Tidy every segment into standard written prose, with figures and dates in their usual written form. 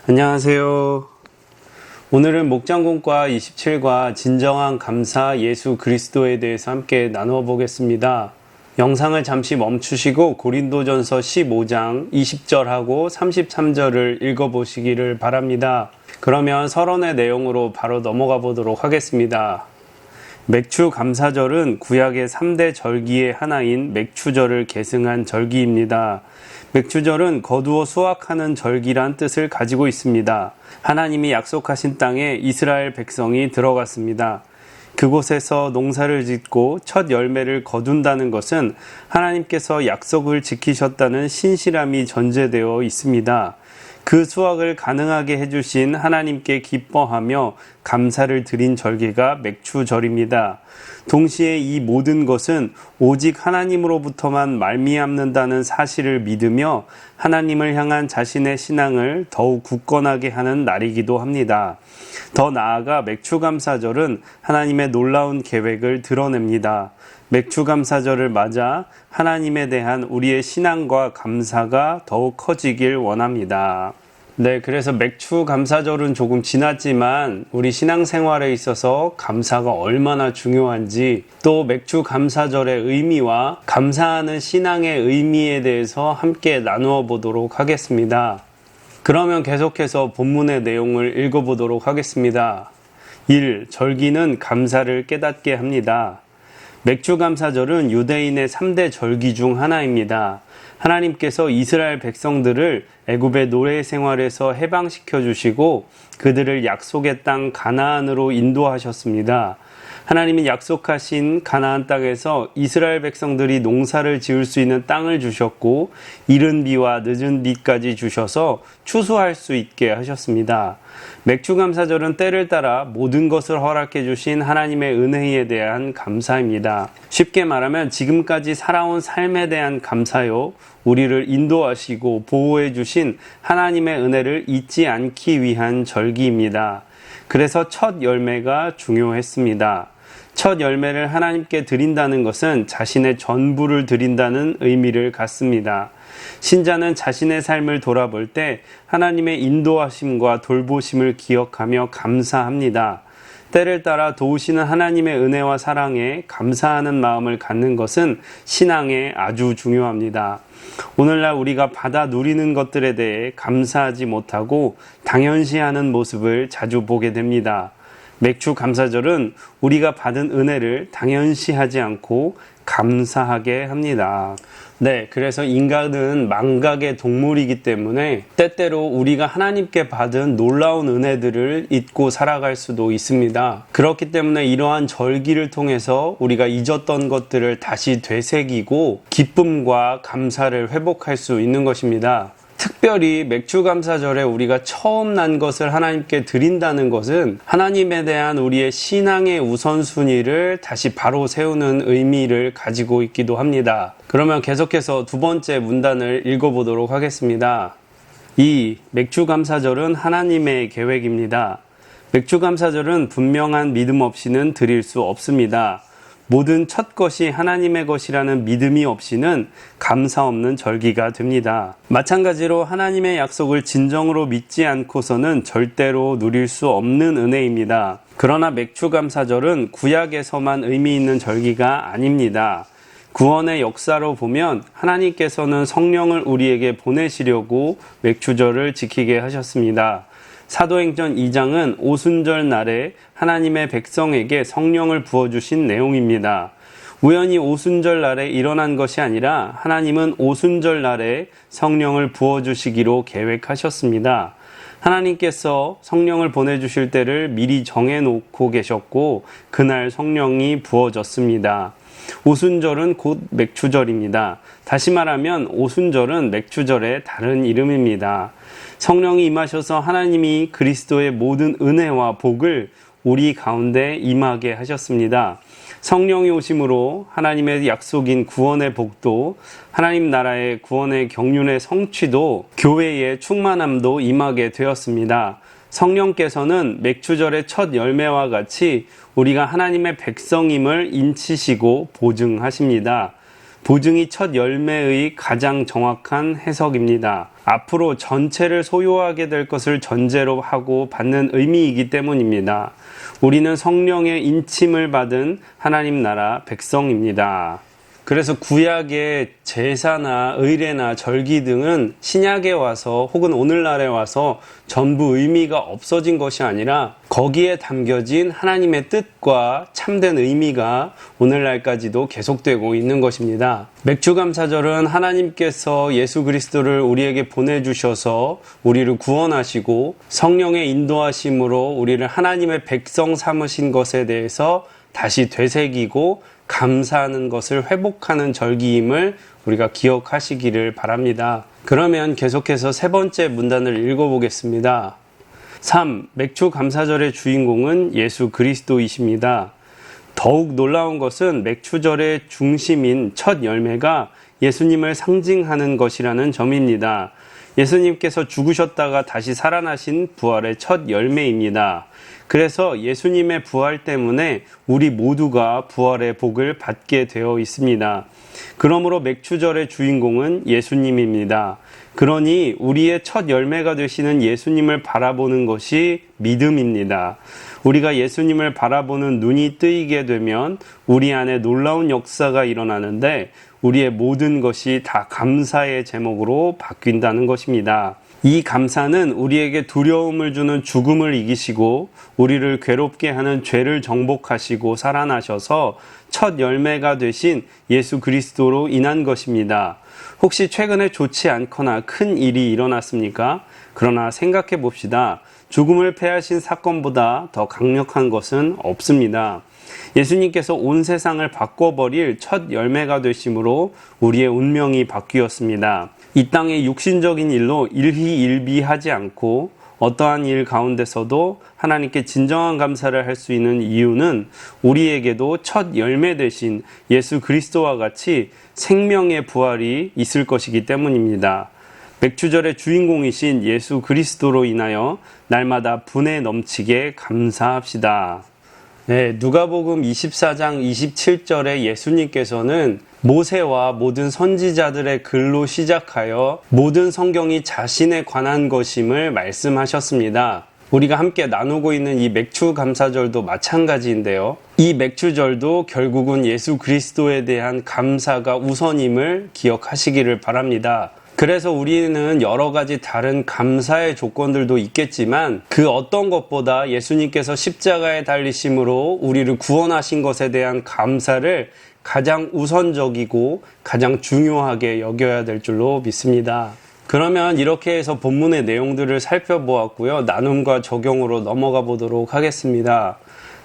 안녕하세요. 오늘은 목장군과 27과 진정한 감사 예수 그리스도에 대해서 함께 나누어 보겠습니다. 영상을 잠시 멈추시고 고린도전서 15장 20절하고 33절을 읽어보시기를 바랍니다. 그러면 서론의 내용으로 바로 넘어가 보도록 하겠습니다. 맥추 감사절은 구약의 3대 절기의 하나인 맥추절을 계승한 절기입니다. 맥추절은 거두어 수확하는 절기란 뜻을 가지고 있습니다. 하나님이 약속하신 땅에 이스라엘 백성이 들어갔습니다. 그곳에서 농사를 짓고 첫 열매를 거둔다는 것은 하나님께서 약속을 지키셨다는 신실함이 전제되어 있습니다. 그 수확을 가능하게 해주신 하나님께 기뻐하며 감사를 드린 절기가 맥추절입니다. 동시에 이 모든 것은 오직 하나님으로부터만 말미암는다는 사실을 믿으며 하나님을 향한 자신의 신앙을 더욱 굳건하게 하는 날이기도 합니다. 더 나아가 맥추감사절은 하나님의 놀라운 계획을 드러냅니다. 맥추감사절을 맞아 하나님에 대한 우리의 신앙과 감사가 더욱 커지길 원합니다. 그래서 맥추감사절은 조금 지났지만 우리 신앙생활에 있어서 감사가 얼마나 중요한지, 또 맥추감사절의 의미와 감사하는 신앙의 의미에 대해서 함께 나누어 보도록 하겠습니다. 그러면 계속해서 본문의 내용을 읽어보도록 하겠습니다. 1. 절기는 감사를 깨닫게 합니다. 맥추감사절은 유대인의 3대 절기 중 하나입니다. 하나님께서 이스라엘 백성들을 애굽의 노예 생활에서 해방시켜 주시고 그들을 약속의 땅 가나안으로 인도하셨습니다. 하나님이 약속하신 가나안 땅에서 이스라엘 백성들이 농사를 지을 수 있는 땅을 주셨고 이른 비와 늦은 비까지 주셔서 추수할 수 있게 하셨습니다. 맥추감사절은 때를 따라 모든 것을 허락해 주신 하나님의 은혜에 대한 감사입니다. 쉽게 말하면 지금까지 살아온 삶에 대한 감사요, 우리를 인도하시고 보호해 주신 하나님의 은혜를 잊지 않기 위한 절기입니다. 그래서 첫 열매가 중요했습니다. 첫 열매를 하나님께 드린다는 것은 자신의 전부를 드린다는 의미를 갖습니다. 신자는 자신의 삶을 돌아볼 때 하나님의 인도하심과 돌보심을 기억하며 감사합니다. 때를 따라 도우시는 하나님의 은혜와 사랑에 감사하는 마음을 갖는 것은 신앙에 아주 중요합니다. 오늘날 우리가 받아 누리는 것들에 대해 감사하지 못하고 당연시하는 모습을 자주 보게 됩니다. 맥추감사절은 우리가 받은 은혜를 당연시하지 않고 감사하게 합니다. 그래서 인간은 망각의 동물이기 때문에 때때로 우리가 하나님께 받은 놀라운 은혜들을 잊고 살아갈 수도 있습니다. 그렇기 때문에 이러한 절기를 통해서 우리가 잊었던 것들을 다시 되새기고 기쁨과 감사를 회복할 수 있는 것입니다. 특별히 맥추감사절에 우리가 처음 난 것을 하나님께 드린다는 것은 하나님에 대한 우리의 신앙의 우선순위를 다시 바로 세우는 의미를 가지고 있기도 합니다. 그러면 계속해서 두 번째 문단을 읽어보도록 하겠습니다. 2. 맥추감사절은 하나님의 계획입니다. 맥추감사절은 분명한 믿음 없이는 드릴 수 없습니다. 모든 첫 것이 하나님의 것이라는 믿음이 없이는 감사 없는 절기가 됩니다. 마찬가지로 하나님의 약속을 진정으로 믿지 않고서는 절대로 누릴 수 없는 은혜입니다. 그러나 맥추감사절은 구약에서만 의미 있는 절기가 아닙니다. 구원의 역사로 보면 하나님께서는 성령을 우리에게 보내시려고 맥추절을 지키게 하셨습니다. 사도행전 2장은 오순절 날에 하나님의 백성에게 성령을 부어주신 내용입니다. 우연히 오순절 날에 일어난 것이 아니라 하나님은 오순절 날에 성령을 부어주시기로 계획하셨습니다. 하나님께서 성령을 보내주실 때를 미리 정해놓고 계셨고 그날 성령이 부어졌습니다. 오순절은 곧 맥추절입니다. 다시 말하면 오순절은 맥추절의 다른 이름입니다. 성령이 임하셔서 하나님이 그리스도의 모든 은혜와 복을 우리 가운데 임하게 하셨습니다. 성령이 오심으로 하나님의 약속인 구원의 복도, 하나님 나라의 구원의 경륜의 성취도, 교회의 충만함도 임하게 되었습니다. 성령께서는 맥추절의 첫 열매와 같이 우리가 하나님의 백성임을 인치시고 보증하십니다. 보증이 첫 열매의 가장 정확한 해석입니다. 앞으로 전체를 소유하게 될 것을 전제로 하고 받는 의미이기 때문입니다. 우리는 성령의 인침을 받은 하나님 나라 백성입니다. 그래서 구약의 제사나 의례나 절기 등은 신약에 와서 혹은 오늘날에 와서 전부 의미가 없어진 것이 아니라 거기에 담겨진 하나님의 뜻과 참된 의미가 오늘날까지도 계속되고 있는 것입니다. 맥주감사절은 하나님께서 예수 그리스도를 우리에게 보내주셔서 우리를 구원하시고 성령의 인도하심으로 우리를 하나님의 백성 삼으신 것에 대해서 다시 되새기고 감사하는 것을 회복하는 절기임을 우리가 기억하시기를 바랍니다. 그러면 계속해서 세 번째 문단을 읽어보겠습니다. 3. 맥주 감사절의 주인공은 예수 그리스도이십니다. 더욱 놀라운 것은 맥주절의 중심인 첫 열매가 예수님을 상징하는 것이라는 점입니다. 예수님께서 죽으셨다가 다시 살아나신 부활의 첫 열매입니다. 그래서 예수님의 부활 때문에 우리 모두가 부활의 복을 받게 되어 있습니다. 그러므로 맥주절의 주인공은 예수님입니다. 그러니 우리의 첫 열매가 되시는 예수님을 바라보는 것이 믿음입니다. 우리가 예수님을 바라보는 눈이 뜨이게 되면 우리 안에 놀라운 역사가 일어나는데 우리의 모든 것이 다 감사의 제목으로 바뀐다는 것입니다. 이 감사는 우리에게 두려움을 주는 죽음을 이기시고 우리를 괴롭게 하는 죄를 정복하시고 살아나셔서 첫 열매가 되신 예수 그리스도로 인한 것입니다. 혹시 최근에 좋지 않거나 큰 일이 일어났습니까? 그러나 생각해 봅시다. 죽음을 패하신 사건보다 더 강력한 것은 없습니다. 예수님께서 온 세상을 바꿔버릴 첫 열매가 되심으로 우리의 운명이 바뀌었습니다. 이 땅의 육신적인 일로 일희일비하지 않고 어떠한 일 가운데서도 하나님께 진정한 감사를 할 수 있는 이유는 우리에게도 첫 열매 되신 예수 그리스도와 같이 생명의 부활이 있을 것이기 때문입니다. 맥주절의 주인공이신 예수 그리스도로 인하여 날마다 분에 넘치게 감사합시다. 네, 누가복음 24장 27절에 예수님께서는 모세와 모든 선지자들의 글로 시작하여 모든 성경이 자신에 관한 것임을 말씀하셨습니다. 우리가 함께 나누고 있는 이 맥주감사절도 마찬가지인데요. 이 맥주절도 결국은 예수 그리스도에 대한 감사가 우선임을 기억하시기를 바랍니다. 그래서 우리는 여러 가지 다른 감사의 조건들도 있겠지만 그 어떤 것보다 예수님께서 십자가에 달리심으로 우리를 구원하신 것에 대한 감사를 가장 우선적이고 가장 중요하게 여겨야 될 줄로 믿습니다. 그러면 이렇게 해서 본문의 내용들을 살펴보았고요. 나눔과 적용으로 넘어가 보도록 하겠습니다.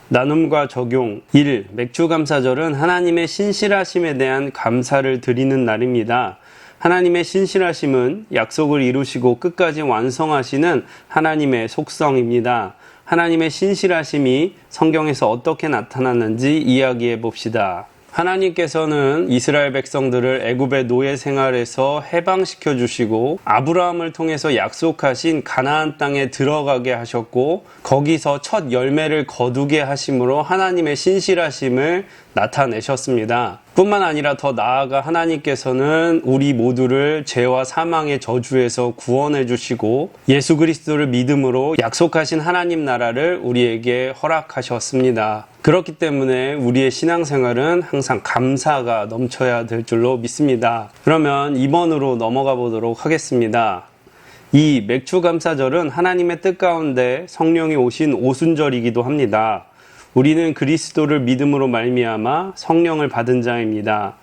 나눔과 적용 1. 맥주감사절은 하나님의 신실하심에 대한 감사를 드리는 날입니다. 하나님의 신실하심은 약속을 이루시고 끝까지 완성하시는 하나님의 속성입니다. 하나님의 신실하심이 성경에서 어떻게 나타났는지 이야기해 봅시다. 하나님께서는 이스라엘 백성들을 애굽의 노예 생활에서 해방시켜 주시고 아브라함을 통해서 약속하신 가나안 땅에 들어가게 하셨고 거기서 첫 열매를 거두게 하심으로 하나님의 신실하심을 나타내셨습니다. 뿐만 아니라 더 나아가 하나님께서는 우리 모두를 죄와 사망의 저주에서 구원해 주시고 예수 그리스도를 믿음으로 약속하신 하나님 나라를 우리에게 허락하셨습니다. 그렇기 때문에 우리의 신앙생활은 항상 감사가 넘쳐야 될 줄로 믿습니다. 그러면 2번으로 넘어가 보도록 하겠습니다. 이 맥주감사절은 하나님의 뜻 가운데 성령이 오신 오순절이기도 합니다. 우리는 그리스도를 믿음으로 말미암아 성령을 받은 자입니다.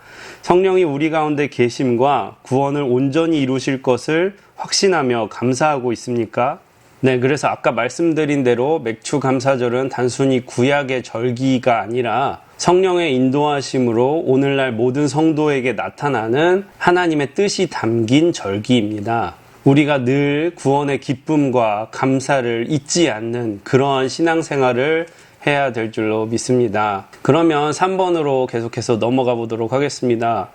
성령이 우리 가운데 계심과 구원을 온전히 이루실 것을 확신하며 감사하고 있습니까? 네, 그래서 아까 말씀드린 대로 맥주감사절은 단순히 구약의 절기가 아니라 성령의 인도하심으로 오늘날 모든 성도에게 나타나는 하나님의 뜻이 담긴 절기입니다. 우리가 늘 구원의 기쁨과 감사를 잊지 않는 그러한 신앙생활을 해야 될 줄로 믿습니다. 그러면 3번으로 계속해서 넘어가 보도록 하겠습니다.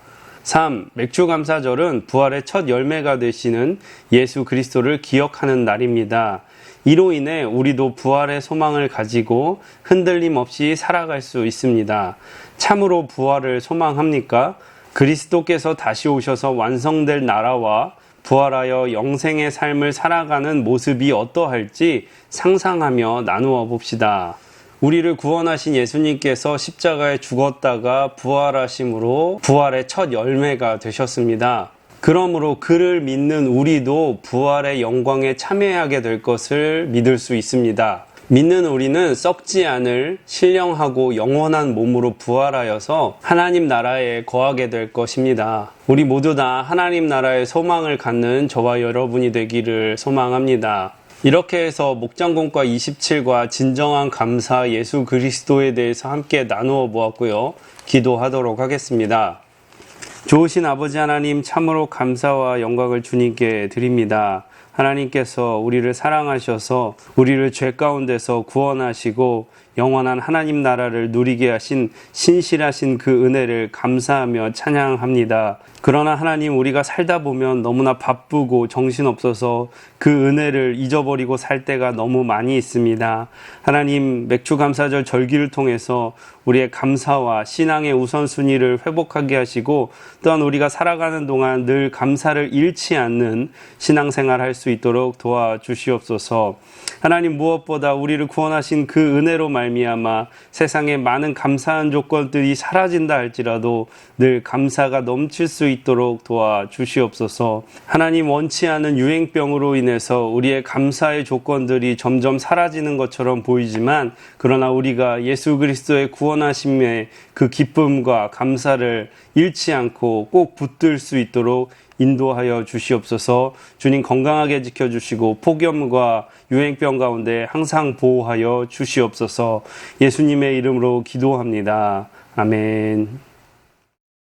3. 맥주감사절은 부활의 첫 열매가 되시는 예수 그리스도를 기억하는 날입니다. 이로 인해 우리도 부활의 소망을 가지고 흔들림 없이 살아갈 수 있습니다. 참으로 부활을 소망합니까? 그리스도께서 다시 오셔서 완성될 나라와 부활하여 영생의 삶을 살아가는 모습이 어떠할지 상상하며 나누어 봅시다. 우리를 구원하신 예수님께서 십자가에 죽었다가 부활하심으로 부활의 첫 열매가 되셨습니다. 그러므로 그를 믿는 우리도 부활의 영광에 참여하게 될 것을 믿을 수 있습니다. 믿는 우리는 썩지 않을 신령하고 영원한 몸으로 부활하여서 하나님 나라에 거하게 될 것입니다. 우리 모두 다 하나님 나라의 소망을 갖는 저와 여러분이 되기를 소망합니다. 이렇게 해서 목장공과 27과 진정한 감사 예수 그리스도에 대해서 함께 나누어 보았고요. 기도하도록 하겠습니다. 좋으신 아버지 하나님, 참으로 감사와 영광을 주님께 드립니다. 하나님께서 우리를 사랑하셔서 우리를 죄 가운데서 구원하시고 영원한 하나님 나라를 누리게 하신 신실하신 그 은혜를 감사하며 찬양합니다. 그러나 하나님, 우리가 살다 보면 너무나 바쁘고 정신없어서 그 은혜를 잊어버리고 살 때가 너무 많이 있습니다. 하나님, 맥주감사절 절기를 통해서 우리의 감사와 신앙의 우선순위를 회복하게 하시고 또한 우리가 살아가는 동안 늘 감사를 잃지 않는 신앙생활 할 수 있도록 도와주시옵소서. 하나님, 무엇보다 우리를 구원하신 그 은혜로 말미암아 세상에 많은 감사한 조건들이 사라진다 할지라도 늘 감사가 넘칠 수 있도록 도와주시옵소서. 하나님, 원치 않은 유행병으로 인해서 우리의 감사의 조건들이 점점 사라지는 것처럼 보이지만 그러나 우리가 예수 그리스도의 구원하심의 그 기쁨과 감사를 잃지 않고 꼭 붙들 수 있도록 인도하여 주시옵소서. 주님 건강하게 지켜주시고 폭염과 유행병 가운데 항상 보호하여 주시옵소서. 예수님의 이름으로 기도합니다. 아멘.